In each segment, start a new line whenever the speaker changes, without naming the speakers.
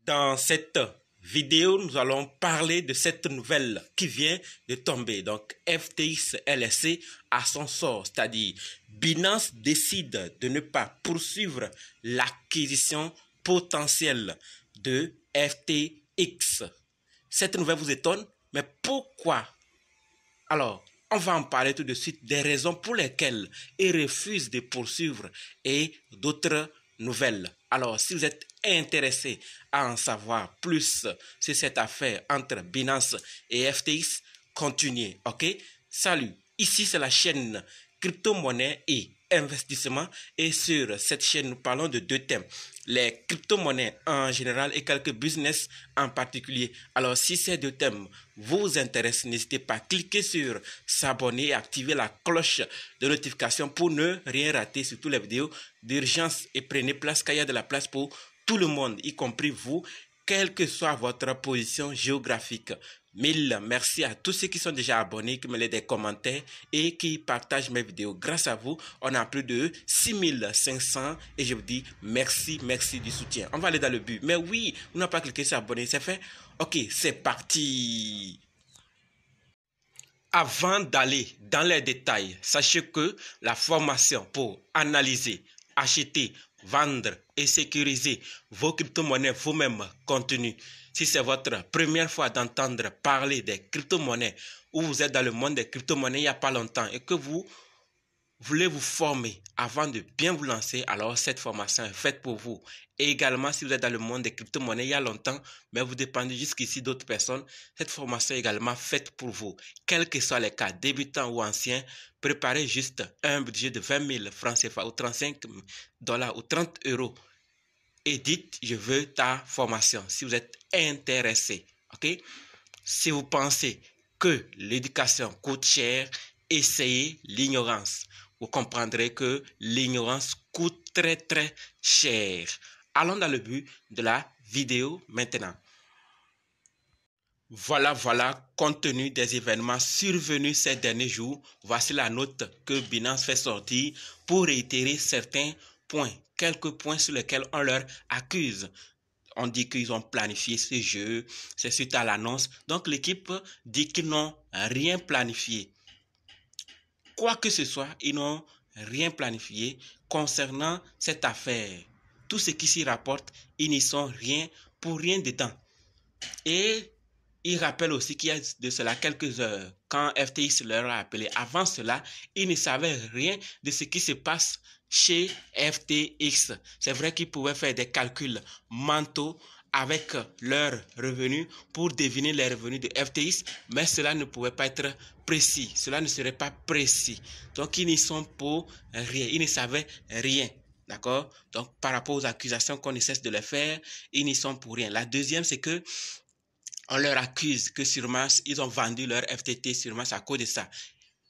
Dans cette vidéo, nous allons parler de cette nouvelle qui vient de tomber. Donc, FTX LSC à son sort, c'est-à-dire Binance décide de ne pas poursuivre l'acquisition potentielle de FTX. Cette nouvelle vous étonne, mais pourquoi? Alors, on va en parler tout de suite des raisons pour lesquelles ils refusent de poursuivre et d'autres nouvelles. Alors, si vous êtes intéressé à en savoir plus sur cette affaire entre Binance et FTX, continuez, ok? Salut, ici c'est la chaîne crypto-monnaie et investissement et sur cette chaîne nous parlons de deux thèmes, les crypto-monnaies en général et quelques business en particulier. Alors si ces deux thèmes vous intéressent, n'hésitez pas à cliquer sur s'abonner et activer la cloche de notification pour ne rien rater sur toutes les vidéos d'urgence et prenez place car il y a de la place pour tout le monde, y compris vous, quelle que soit votre position géographique. Mille merci à tous ceux qui sont déjà abonnés, qui me laissent des commentaires et qui partagent mes vidéos. Grâce à vous, on a plus de 6500 et je vous dis merci, merci du soutien. On va aller dans le but. Mais oui, vous n'avez pas cliqué sur abonner, c'est fait? Ok, c'est parti. Avant d'aller dans les détails, sachez que la formation pour analyser, acheter, vendre et sécuriser vos crypto-monnaies vous-même contenues. Si c'est votre première fois d'entendre parler des crypto-monnaies ou vous êtes dans le monde des crypto-monnaies il n'y a pas longtemps et que vous voulez vous former avant de bien vous lancer, alors cette formation est faite pour vous. Et également, si vous êtes dans le monde des crypto-monnaies il y a longtemps, mais vous dépendez jusqu'ici d'autres personnes, cette formation est également faite pour vous. Quels que soient les cas, débutants ou anciens, préparez juste un budget de 20 000 francs CFA ou 35 $ ou 30 € et dites, je veux ta formation si vous êtes intéressé. Ok? Si vous pensez que l'éducation coûte cher, essayez l'ignorance. Vous comprendrez que l'ignorance coûte très très cher. Allons dans le but de la vidéo maintenant. Voilà, compte tenu des événements survenus ces derniers jours, voici la note que Binance fait sortir pour réitérer certains points, quelques points sur lesquels on leur accuse. On dit qu'ils ont planifié ce jeu, c'est suite à l'annonce. Donc l'équipe dit qu'ils n'ont rien planifié. Quoi que ce soit, ils n'ont rien planifié concernant cette affaire. Tout ce qui s'y rapporte, ils n'y sont rien pour rien dedans. Et il rappelle aussi qu'il y a de cela quelques heures, quand FTX leur a appelé. Avant cela, ils ne savaient rien de ce qui se passe chez FTX. C'est vrai qu'ils pouvaient faire des calculs mentaux avec leurs revenus pour deviner les revenus de FTX, mais cela ne pouvait pas être précis. Cela ne serait pas précis. Donc, ils n'y sont pour rien. Ils ne savaient rien. D'accord? Donc, par rapport aux accusations qu'on ne cesse de les faire, ils n'y sont pour rien. La deuxième, c'est que on leur accuse que sûrement ils ont vendu leur FTT sûrement à cause de ça.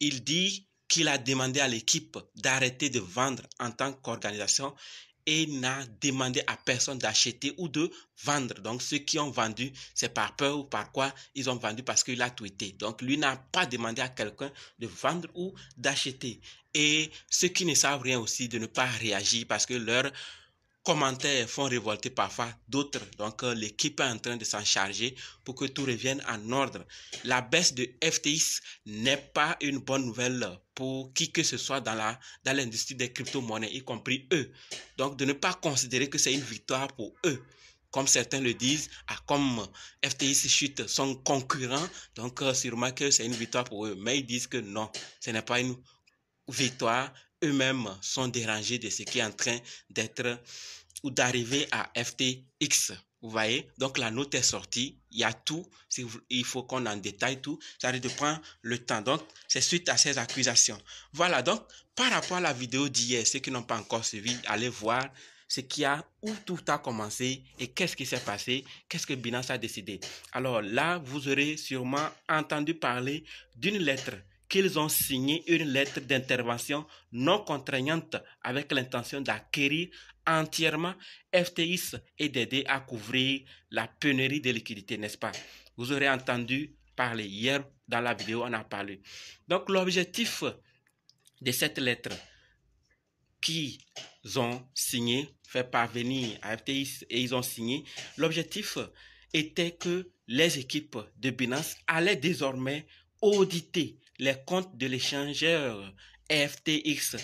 Il dit qu'il a demandé à l'équipe d'arrêter de vendre en tant qu'organisation et n'a demandé à personne d'acheter ou de vendre. Donc ceux qui ont vendu, c'est par peur ou par quoi ils ont vendu parce qu'il a tweeté. Donc lui n'a pas demandé à quelqu'un de vendre ou d'acheter. Et ceux qui ne savent rien aussi de ne pas réagir parce que leur commentaires font révolter parfois d'autres. Donc, l'équipe est en train de s'en charger pour que tout revienne en ordre. La baisse de FTX n'est pas une bonne nouvelle pour qui que ce soit dans l'industrie des crypto-monnaies, y compris eux. Donc, de ne pas considérer que c'est une victoire pour eux. Comme certains le disent, comme FTX chute son concurrent, donc sûrement que c'est une victoire pour eux. Mais ils disent que non, ce n'est pas une victoire. Eux-mêmes sont dérangés de ce qui est en train d'être ou d'arriver à FTX. Vous voyez, donc la note est sortie, il y a tout, il faut qu'on en détaille tout, ça risque de prendre le temps. Donc, c'est suite à ces accusations. Voilà, donc, par rapport à la vidéo d'hier, ceux qui n'ont pas encore suivi, allez voir ce qu'il y a, où tout a commencé et qu'est-ce qui s'est passé, qu'est-ce que Binance a décidé. Alors là, vous aurez sûrement entendu parler d'une lettre qu'ils ont signé, une lettre d'intervention non contraignante avec l'intention d'acquérir entièrement FTX et d'aider à couvrir la pénurie de liquidités, n'est-ce pas? Vous aurez entendu parler hier dans la vidéo, on a parlé. Donc l'objectif de cette lettre qu'ils ont signé, fait parvenir à FTX et ils ont signé, l'objectif était que les équipes de Binance allaient désormais auditer les comptes de l'échangeur FTX.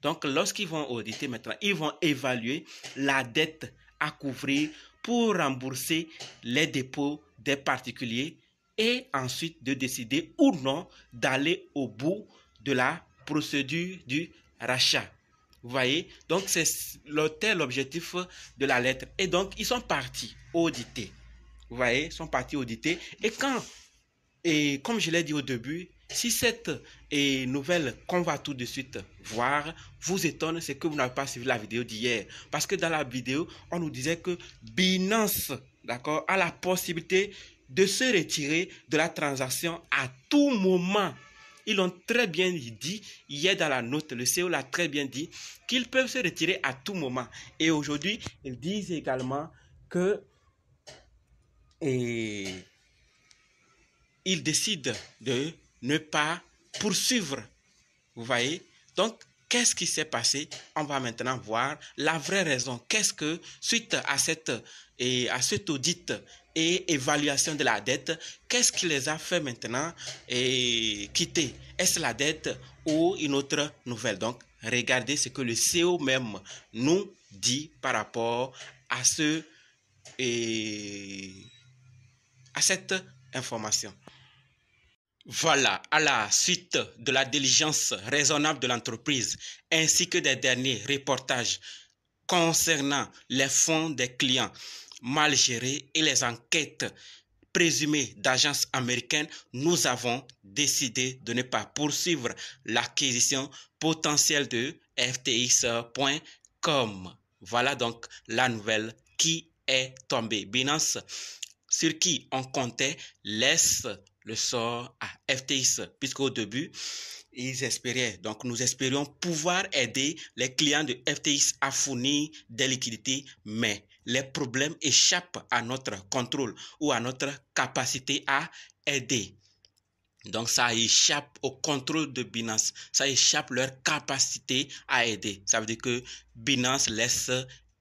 Donc, lorsqu'ils vont auditer maintenant, ils vont évaluer la dette à couvrir pour rembourser les dépôts des particuliers et ensuite de décider ou non d'aller au bout de la procédure du rachat. Vous voyez? Donc, c'est l'objectif de la lettre. Et donc, ils sont partis auditer. Vous voyez? Ils sont partis auditer. Et comme je l'ai dit au début, si cette nouvelle qu'on va tout de suite voir vous étonne, c'est que vous n'avez pas suivi la vidéo d'hier. Parce que dans la vidéo, on nous disait que Binance, d'accord, a la possibilité de se retirer de la transaction à tout moment. Ils l'ont très bien dit, hier dans la note, le CEO l'a très bien dit, qu'ils peuvent se retirer à tout moment. Et aujourd'hui, ils disent également que ils décident de ne pas poursuivre. Vous voyez? Donc, qu'est-ce qui s'est passé? On va maintenant voir la vraie raison. Qu'est-ce que, suite à cet audit et évaluation de la dette, qu'est-ce qui les a fait maintenant quitter? Est-ce la dette ou une autre nouvelle? Donc, regardez ce que le CEO même nous dit par rapport à à cette information. Voilà, à la suite de la diligence raisonnable de l'entreprise ainsi que des derniers reportages concernant les fonds des clients mal gérés et les enquêtes présumées d'agences américaines, nous avons décidé de ne pas poursuivre l'acquisition potentielle de FTX.com. Voilà donc la nouvelle qui est tombée. Binance, sur qui on comptait, laisse le sort à FTX, puisqu'au début, nous espérions pouvoir aider les clients de FTX à fournir des liquidités, mais les problèmes échappent à notre contrôle ou à notre capacité à aider. Donc, ça échappe au contrôle de Binance, ça échappe leur capacité à aider. Ça veut dire que Binance laisse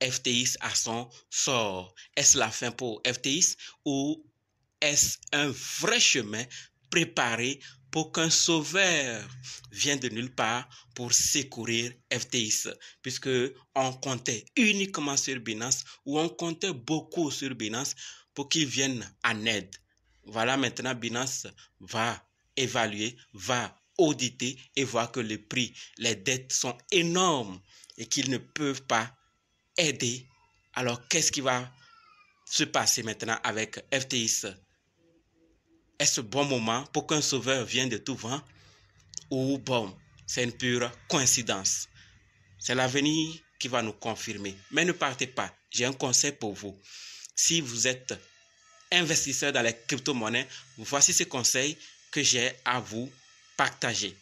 FTX à son sort. Est-ce la fin pour FTX ou est-ce un vrai chemin préparé pour qu'un sauveur vienne de nulle part pour secourir FTX? Puisque on comptait uniquement sur Binance ou on comptait beaucoup sur Binance pour qu'ils viennent en aide. Voilà, maintenant Binance va évaluer, va auditer et voir que les prix, les dettes sont énormes et qu'ils ne peuvent pas aider. Alors, qu'est-ce qui va se passer maintenant avec FTX? Est-ce le bon moment pour qu'un sauveur vienne de tout vent? Ou bon, c'est une pure coïncidence? C'est l'avenir qui va nous confirmer. Mais ne partez pas. J'ai un conseil pour vous. Si vous êtes investisseur dans les crypto-monnaies, voici ce conseil que j'ai à vous partager.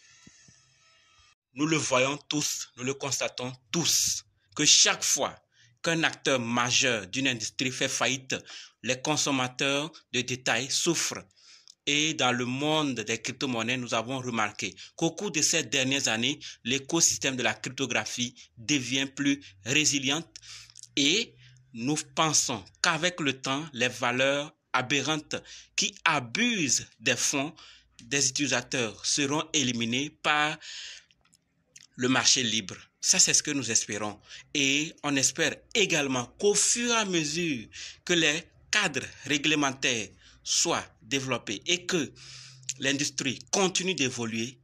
Nous le voyons tous, nous le constatons tous, que chaque fois qu'un acteur majeur d'une industrie fait faillite, les consommateurs de détail souffrent. Et dans le monde des crypto-monnaies, nous avons remarqué qu'au cours de ces dernières années, l'écosystème de la cryptographie devient plus résilient et nous pensons qu'avec le temps, les valeurs aberrantes qui abusent des fonds des utilisateurs seront éliminées par le marché libre. Ça, c'est ce que nous espérons. Et on espère également qu'au fur et à mesure que les cadres réglementaires soient développés et que l'industrie continue d'évoluer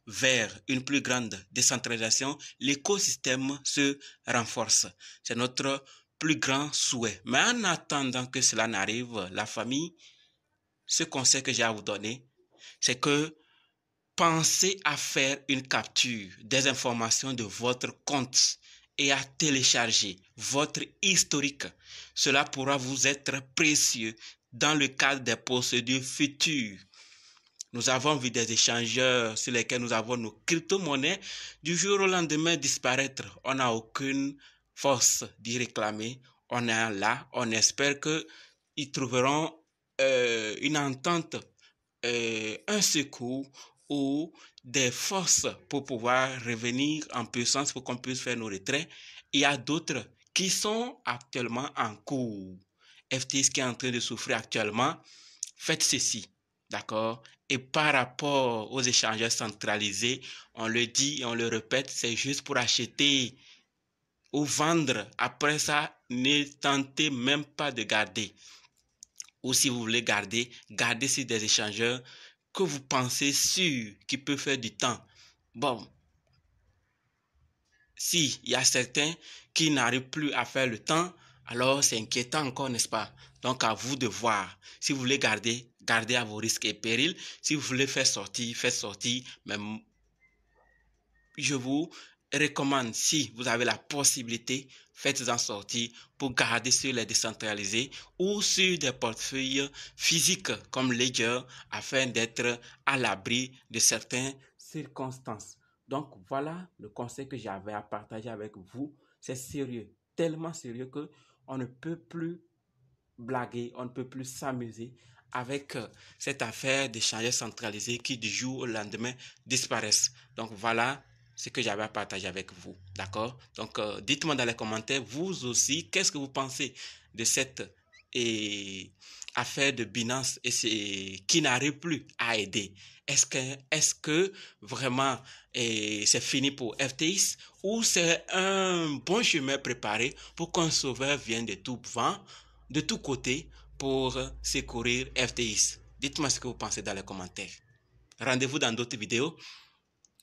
vers une plus grande décentralisation, l'écosystème se renforce. C'est notre plus grand souhait. Mais en attendant que cela n'arrive, la famille, ce conseil que j'ai à vous donner, c'est que pensez à faire une capture des informations de votre compte et à télécharger votre historique. Cela pourra vous être précieux dans le cadre des procédures futures. Nous avons vu des échangeurs sur lesquels nous avons nos crypto-monnaies du jour au lendemain disparaître. On n'a aucune force d'y réclamer. On est là, on espère qu'ils trouveront une entente, un secours ou des forces pour pouvoir revenir en puissance pour qu'on puisse faire nos retraits Il y a d'autres qui sont actuellement en cours. FTX qui est en train de souffrir actuellement, faites ceci, d'accord? Et par rapport aux échangeurs centralisés, on le dit et on le répète, c'est juste pour acheter ou vendre. Après ça, ne tentez même pas de garder. Ou si vous voulez garder, gardez sur des échangeurs que vous pensez sûrs qui peuvent faire du temps. Bon, si il y a certains qui n'arrivent plus à faire le temps, alors c'est inquiétant encore, n'est-ce pas? Donc à vous de voir. Si vous voulez garder, gardez à vos risques et périls. Si vous voulez faire sortir, faites sortir. Mais je vous recommande, si vous avez la possibilité, faites-en sortir pour garder sur les décentralisés ou sur des portefeuilles physiques comme Ledger afin d'être à l'abri de certaines circonstances. Donc voilà le conseil que j'avais à partager avec vous. C'est sérieux, tellement sérieux que on ne peut plus blaguer, on ne peut plus s'amuser avec cette affaire d'échanges centralisés qui du jour au lendemain disparaissent. Donc voilà ce que j'avais à partager avec vous, d'accord? Donc dites-moi dans les commentaires, vous aussi, qu'est-ce que vous pensez de cette affaire de Binance et qui n'arrive plus à aider? Est-ce que vraiment c'est fini pour FTX ou c'est un bon chemin préparé pour qu'un sauveur vienne de tout vent, de tous côtés pour secourir FTX? Dites-moi ce que vous pensez dans les commentaires. Rendez-vous dans d'autres vidéos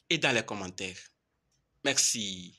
et dans les commentaires. Merci.